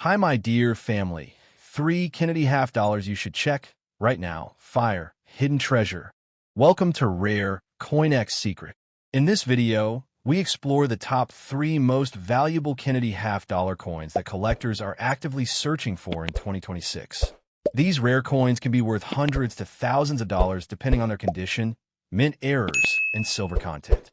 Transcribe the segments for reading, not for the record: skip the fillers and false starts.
Hi, my dear family. 3 Kennedy half dollars you should check right now. Fire, hidden treasure. Welcome to Rare CoinX Secret. In this video, we explore the top 3 most valuable Kennedy half dollar coins that collectors are actively searching for in 2026. These rare coins can be worth hundreds to thousands of dollars depending on their condition, mint errors, and silver content.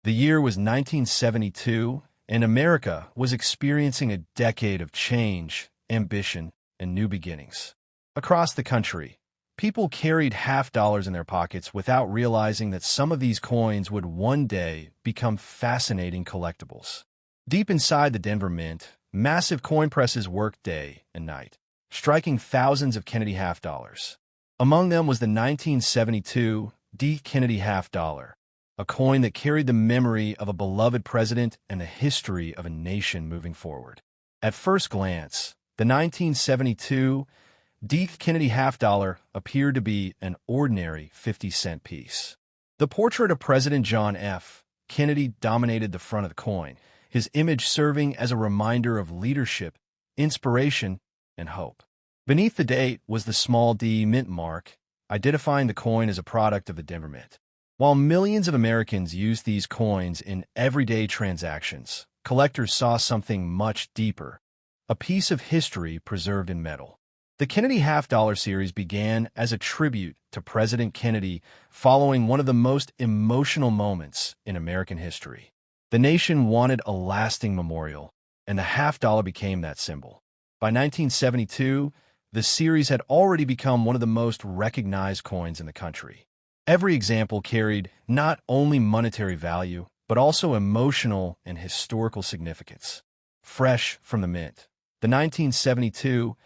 The year was 1972, and America was experiencing a decade of change, ambition, and new beginnings. Across the country, people carried half dollars in their pockets without realizing that some of these coins would one day become fascinating collectibles. Deep inside the Denver Mint, massive coin presses worked day and night, striking thousands of Kennedy half dollars. Among them was the 1972 D. Kennedy half dollar, a coin that carried the memory of a beloved president and the history of a nation moving forward. At first glance, the 1972 D. Kennedy half dollar appeared to be an ordinary 50-cent piece. The portrait of President John F. Kennedy dominated the front of the coin, his image serving as a reminder of leadership, inspiration, and hope. Beneath the date was the small d mint mark, identifying the coin as a product of the Denver Mint. While millions of Americans used these coins in everyday transactions, collectors saw something much deeper, a piece of history preserved in metal. The Kennedy half dollar series began as a tribute to President Kennedy following one of the most emotional moments in American history. The nation wanted a lasting memorial, and the half dollar became that symbol. By 1972, the series had already become one of the most recognized coins in the country. Every example carried not only monetary value, but also emotional and historical significance. Fresh from the mint, the 1972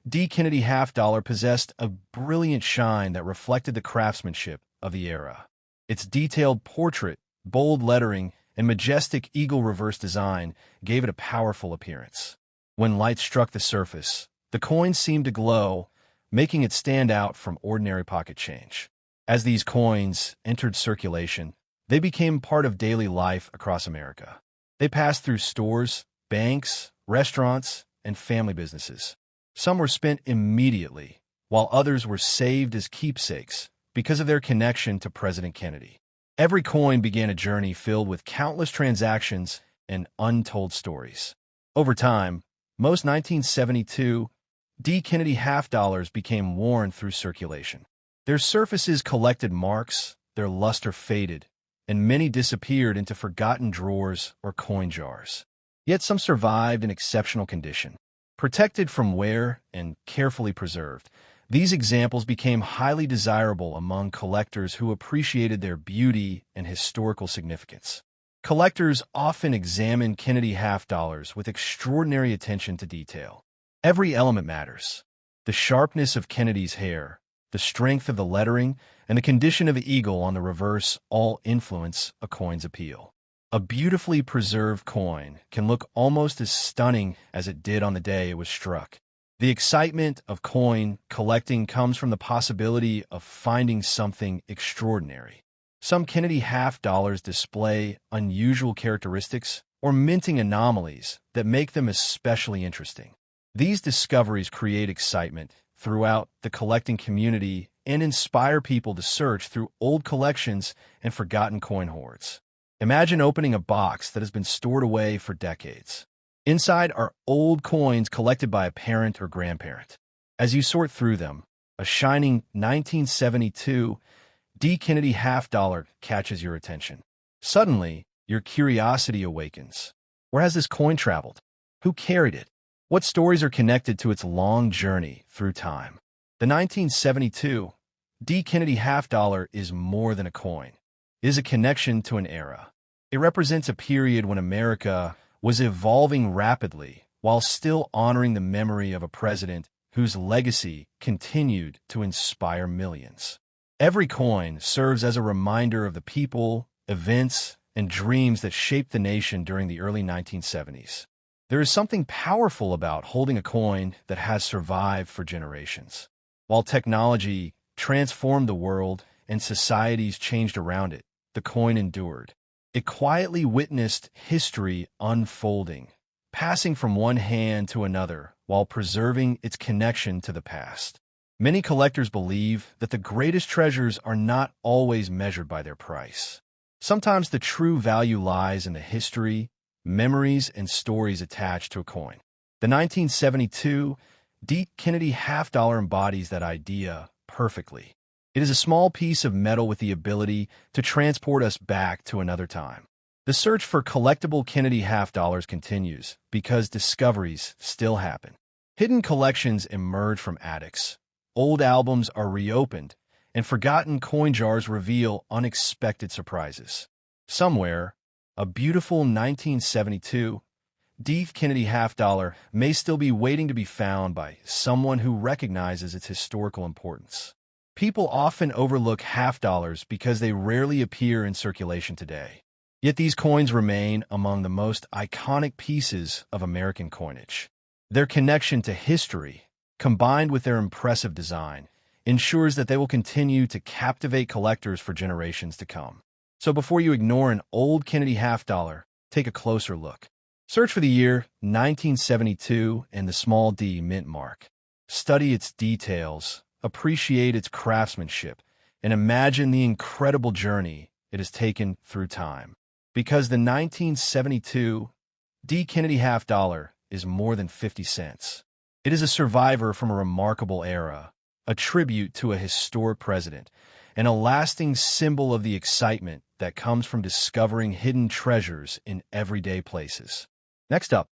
D. Kennedy half dollar possessed a brilliant shine that reflected the craftsmanship of the era. Its detailed portrait, bold lettering, and majestic eagle reverse design gave it a powerful appearance. When light struck the surface, the coin seemed to glow, making it stand out from ordinary pocket change. As these coins entered circulation, they became part of daily life across America. They passed through stores, banks, restaurants, and family businesses. Some were spent immediately, while others were saved as keepsakes because of their connection to President Kennedy. Every coin began a journey filled with countless transactions and untold stories. Over time, most 1972 D. Kennedy half dollars became worn through circulation. Their surfaces collected marks, their luster faded, and many disappeared into forgotten drawers or coin jars. Yet some survived in exceptional condition. Protected from wear and carefully preserved, these examples became highly desirable among collectors who appreciated their beauty and historical significance. Collectors often examine Kennedy half dollars with extraordinary attention to detail. Every element matters. The sharpness of Kennedy's hair, the strength of the lettering, and the condition of the eagle on the reverse all influence a coin's appeal. A beautifully preserved coin can look almost as stunning as it did on the day it was struck. The excitement of coin collecting comes from the possibility of finding something extraordinary. Some Kennedy half dollars display unusual characteristics or minting anomalies that make them especially interesting. These discoveries create excitement throughout the collecting community and inspire people to search through old collections and forgotten coin hoards. Imagine opening a box that has been stored away for decades. Inside are old coins collected by a parent or grandparent. As you sort through them, a shining 1972 D. Kennedy half dollar catches your attention. Suddenly, your curiosity awakens. Where has this coin traveled? Who carried it? What stories are connected to its long journey through time? The 1972 D. Kennedy half dollar is more than a coin. It is a connection to an era. It represents a period when America was evolving rapidly while still honoring the memory of a president whose legacy continued to inspire millions. Every coin serves as a reminder of the people, events, and dreams that shaped the nation during the early 1970s. There is something powerful about holding a coin that has survived for generations. While technology transformed the world and societies changed around it, the coin endured. It quietly witnessed history unfolding, passing from one hand to another while preserving its connection to the past. Many collectors believe that the greatest treasures are not always measured by their price. Sometimes the true value lies in the history, memories, and stories attached to a coin. The 1972 D. Kennedy half-dollar embodies that idea perfectly. It is a small piece of metal with the ability to transport us back to another time. The search for collectible Kennedy half-dollars continues because discoveries still happen. Hidden collections emerge from attics. Old albums are reopened, and forgotten coin jars reveal unexpected surprises. Somewhere, a beautiful 1972 D. Kennedy half-dollar may still be waiting to be found by someone who recognizes its historical importance. People often overlook half-dollars because they rarely appear in circulation today. Yet these coins remain among the most iconic pieces of American coinage. Their connection to history, combined with their impressive design, ensures that they will continue to captivate collectors for generations to come. So before you ignore an old Kennedy half-dollar, take a closer look. Search for the year 1972 and the small d mint mark. Study its details, appreciate its craftsmanship, and imagine the incredible journey it has taken through time. Because the 1972 D. Kennedy half-dollar is more than 50 cents. It is a survivor from a remarkable era, a tribute to a historic president, and a lasting symbol of the excitement that comes from discovering hidden treasures in everyday places. Next up,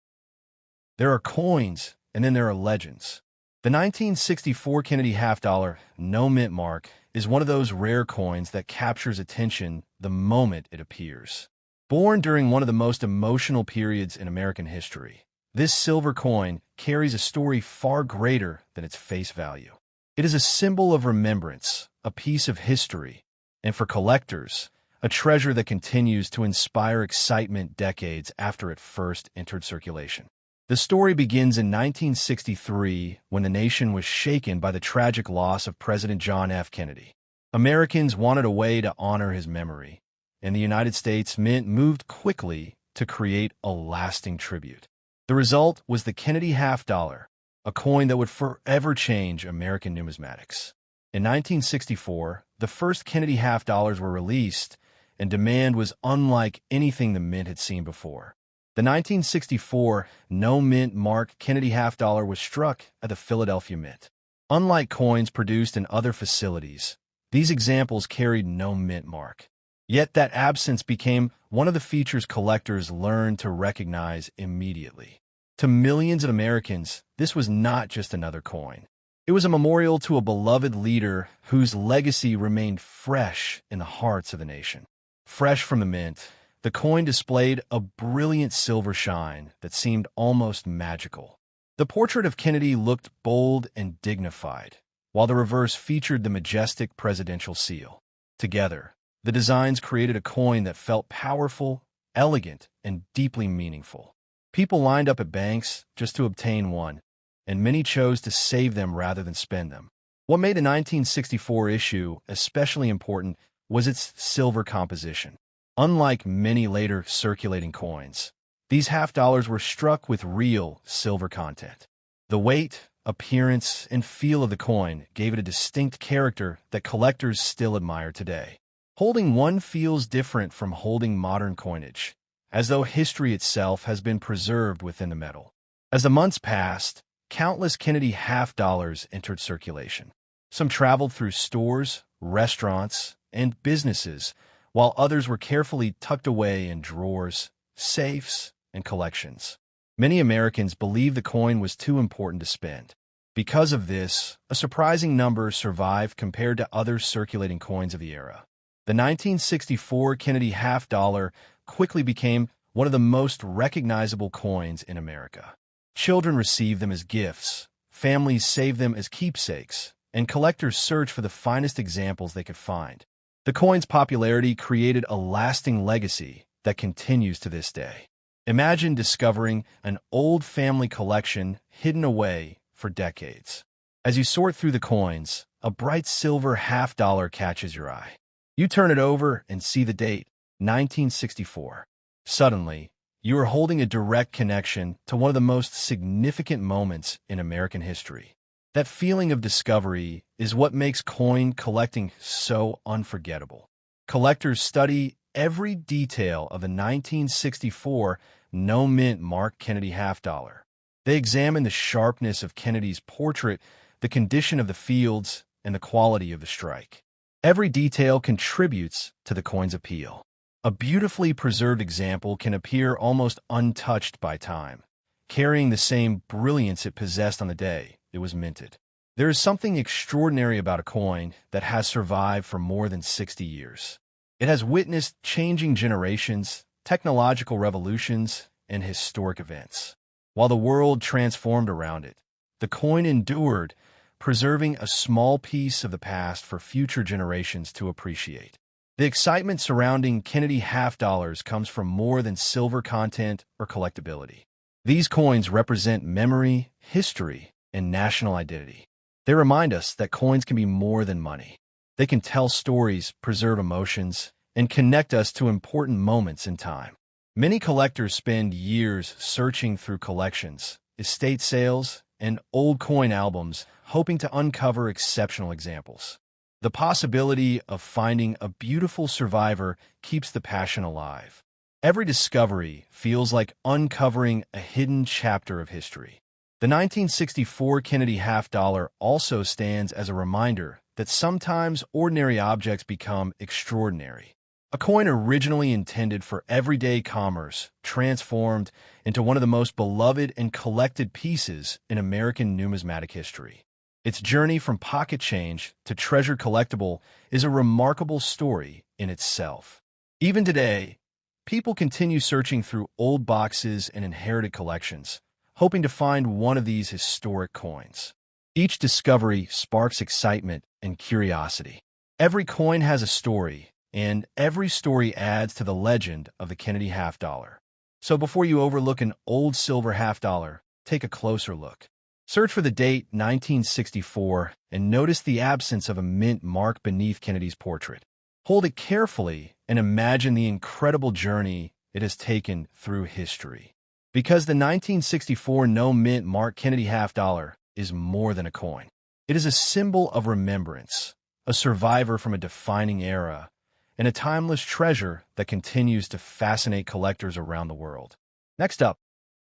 there are coins, and then there are legends. The 1964 Kennedy half-dollar no mint mark is one of those rare coins that captures attention the moment it appears. Born during one of the most emotional periods in American history, this silver coin carries a story far greater than its face value. It is a symbol of remembrance, a piece of history, and for collectors, a treasure that continues to inspire excitement decades after it first entered circulation. The story begins in 1963 when the nation was shaken by the tragic loss of President John F. Kennedy. Americans wanted a way to honor his memory, and the United States Mint moved quickly to create a lasting tribute. The result was the Kennedy half-dollar, a coin that would forever change American numismatics. In 1964, the first Kennedy half-dollars were released, and demand was unlike anything the Mint had seen before. The 1964 no mint mark Kennedy half-dollar was struck at the Philadelphia Mint. Unlike coins produced in other facilities, these examples carried no mint mark. Yet that absence became one of the features collectors learned to recognize immediately. To millions of Americans, this was not just another coin. It was a memorial to a beloved leader whose legacy remained fresh in the hearts of the nation. Fresh from the mint, the coin displayed a brilliant silver shine that seemed almost magical. The portrait of Kennedy looked bold and dignified, while the reverse featured the majestic presidential seal. Together, the designs created a coin that felt powerful, elegant, and deeply meaningful. People lined up at banks just to obtain one, and many chose to save them rather than spend them. What made the 1964 issue especially important was its silver composition. Unlike many later circulating coins, these half-dollars were struck with real silver content. The weight, appearance, and feel of the coin gave it a distinct character that collectors still admire today. Holding one feels different from holding modern coinage, as though history itself has been preserved within the metal. As the months passed, countless Kennedy half-dollars entered circulation. Some traveled through stores, restaurants, and businesses, while others were carefully tucked away in drawers, safes, and collections. Many Americans believed the coin was too important to spend. Because of this, a surprising number survived compared to other circulating coins of the era. The 1964 Kennedy half-dollar quickly became one of the most recognizable coins in America. Children received them as gifts, families saved them as keepsakes, and collectors searched for the finest examples they could find. The coin's popularity created a lasting legacy that continues to this day. Imagine discovering an old family collection hidden away for decades. As you sort through the coins, a bright silver half-dollar catches your eye. You turn it over and see the date, 1964. Suddenly, you are holding a direct connection to one of the most significant moments in American history. That feeling of discovery is what makes coin collecting so unforgettable. Collectors study every detail of the 1964 no-mint Mark Kennedy half-dollar. They examine the sharpness of Kennedy's portrait, the condition of the fields, and the quality of the strike. Every detail contributes to the coin's appeal. A beautifully preserved example can appear almost untouched by time, carrying the same brilliance it possessed on the day it was minted. There is something extraordinary about a coin that has survived for more than 60 years. It has witnessed changing generations, technological revolutions, and historic events. While the world transformed around it, the coin endured, preserving a small piece of the past for future generations to appreciate. The excitement surrounding Kennedy half-dollars comes from more than silver content or collectability. These coins represent memory, history, and national identity. They remind us that coins can be more than money. They can tell stories, preserve emotions, and connect us to important moments in time. Many collectors spend years searching through collections, estate sales, and old coin albums, hoping to uncover exceptional examples. The possibility of finding a beautiful survivor keeps the passion alive. Every discovery feels like uncovering a hidden chapter of history. The 1964 Kennedy half-dollar also stands as a reminder that sometimes ordinary objects become extraordinary. A coin originally intended for everyday commerce transformed into one of the most beloved and collected pieces in American numismatic history. Its journey from pocket change to treasured collectible is a remarkable story in itself. Even today, people continue searching through old boxes and inherited collections, hoping to find one of these historic coins. Each discovery sparks excitement and curiosity. Every coin has a story, and every story adds to the legend of the Kennedy half-dollar. So before you overlook an old silver half-dollar, take a closer look. Search for the date 1964 and notice the absence of a mint mark beneath Kennedy's portrait. Hold it carefully and imagine the incredible journey it has taken through history. Because the 1964 no-mint Mark Kennedy half-dollar is more than a coin. It is a symbol of remembrance, a survivor from a defining era, and a timeless treasure that continues to fascinate collectors around the world. Next up,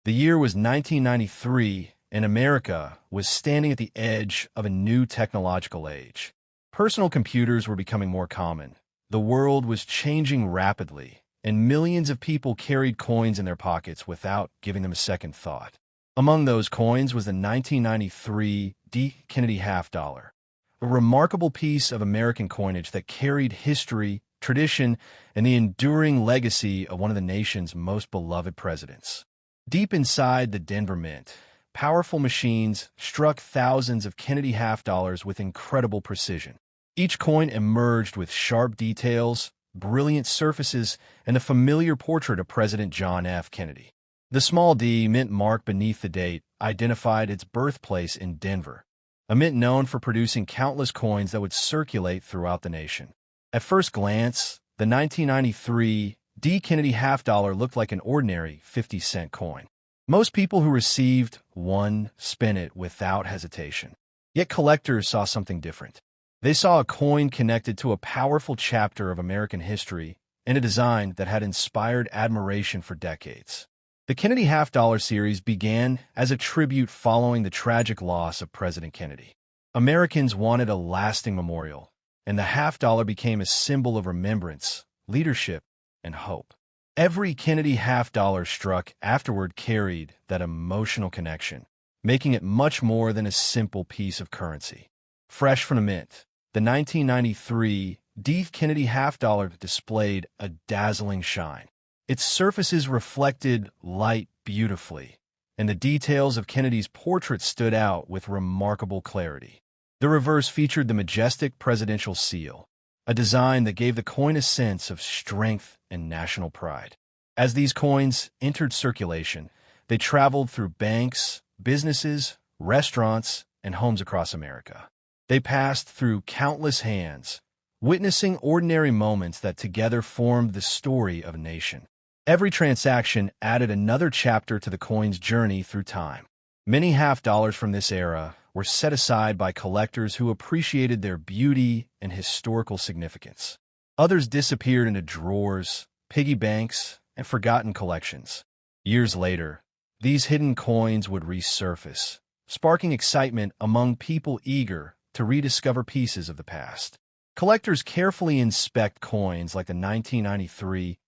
the year was 1993, and America was standing at the edge of a new technological age. Personal computers were becoming more common. The world was changing rapidly, and millions of people carried coins in their pockets without giving them a second thought. Among those coins was the 1993 D. Kennedy half-dollar, a remarkable piece of American coinage that carried history, tradition, and the enduring legacy of one of the nation's most beloved presidents. Deep inside the Denver Mint, powerful machines struck thousands of Kennedy half-dollars with incredible precision. Each coin emerged with sharp details, brilliant surfaces, and a familiar portrait of President John F. Kennedy. The small D mint mark beneath the date identified its birthplace in Denver, a mint known for producing countless coins that would circulate throughout the nation. At first glance, the 1993 D. Kennedy half-dollar looked like an ordinary 50-cent coin. Most people who received one spent it without hesitation. Yet collectors saw something different. They saw a coin connected to a powerful chapter of American history and a design that had inspired admiration for decades. The Kennedy half-dollar series began as a tribute following the tragic loss of President Kennedy. Americans wanted a lasting memorial, and the half-dollar became a symbol of remembrance, leadership, and hope. Every Kennedy half-dollar struck afterward carried that emotional connection, making it much more than a simple piece of currency. Fresh from the mint, the 1993 D. Kennedy half-dollar displayed a dazzling shine. Its surfaces reflected light beautifully, and the details of Kennedy's portrait stood out with remarkable clarity. The reverse featured the majestic presidential seal, a design that gave the coin a sense of strength and national pride. As these coins entered circulation, they traveled through banks, businesses, restaurants, and homes across America. They passed through countless hands, witnessing ordinary moments that together formed the story of a nation. Every transaction added another chapter to the coin's journey through time. Many half-dollars from this era were set aside by collectors who appreciated their beauty and historical significance. Others disappeared into drawers, piggy banks, and forgotten collections. Years later, these hidden coins would resurface, sparking excitement among people eager to rediscover pieces of the past. Collectors carefully inspect coins like the 1993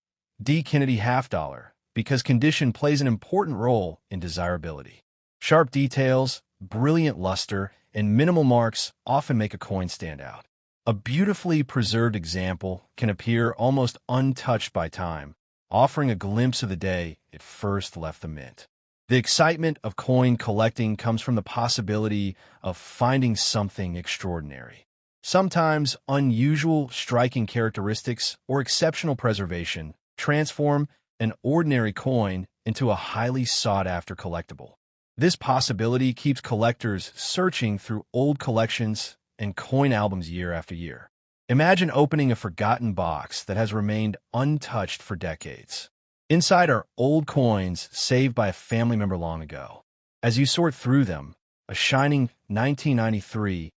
D. Kennedy half-dollar because condition plays an important role in desirability. Sharp details, brilliant luster, and minimal marks often make a coin stand out. A beautifully preserved example can appear almost untouched by time, offering a glimpse of the day it first left the mint. The excitement of coin collecting comes from the possibility of finding something extraordinary. Sometimes unusual, striking characteristics or exceptional preservation transform an ordinary coin into a highly sought-after collectible. This possibility keeps collectors searching through old collections and coin albums year after year. Imagine opening a forgotten box that has remained untouched for decades. Inside are old coins saved by a family member long ago. As you sort through them, a shining 1993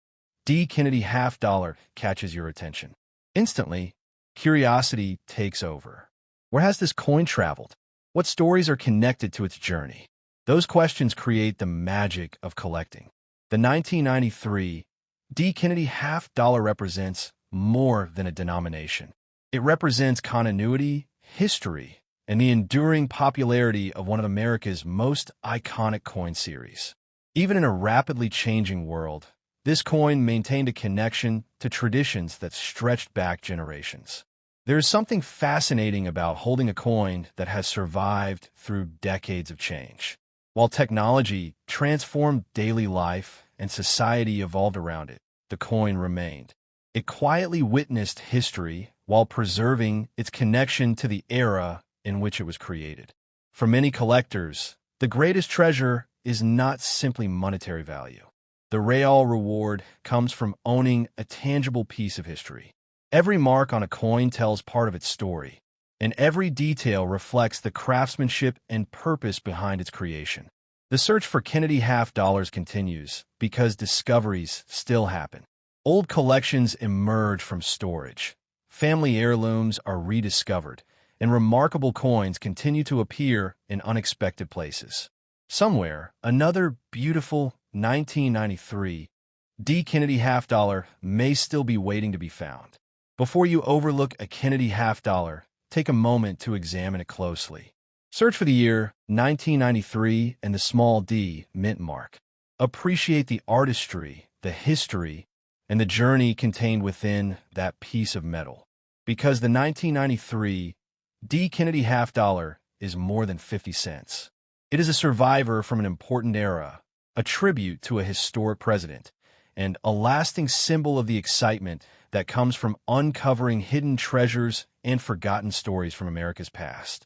D. Kennedy half-dollar catches your attention. Instantly, curiosity takes over. Where has this coin traveled? What stories are connected to its journey? Those questions create the magic of collecting. The 1993 D. Kennedy half-dollar represents more than a denomination. It represents continuity, history, and the enduring popularity of one of America's most iconic coin series. Even in a rapidly changing world, this coin maintained a connection to traditions that stretched back generations. There is something fascinating about holding a coin that has survived through decades of change. While technology transformed daily life and society evolved around it, the coin remained. It quietly witnessed history while preserving its connection to the era in which it was created. For many collectors, the greatest treasure is not simply monetary value. The real reward comes from owning a tangible piece of history. Every mark on a coin tells part of its story, and every detail reflects the craftsmanship and purpose behind its creation. The search for Kennedy half-dollars continues because discoveries still happen. Old collections emerge from storage. Family heirlooms are rediscovered, and remarkable coins continue to appear in unexpected places. Somewhere, another beautiful 1993 D. Kennedy half-dollar may still be waiting to be found. Before you overlook a Kennedy half-dollar, take a moment to examine it closely. Search for the year 1993 and the small d mint mark. Appreciate the artistry, the history, and the journey contained within that piece of metal. Because the 1993 D. Kennedy half-dollar is more than 50 cents. It is a survivor from an important era, a tribute to a historic president, and a lasting symbol of the excitement that comes from uncovering hidden treasures and forgotten stories from America's past.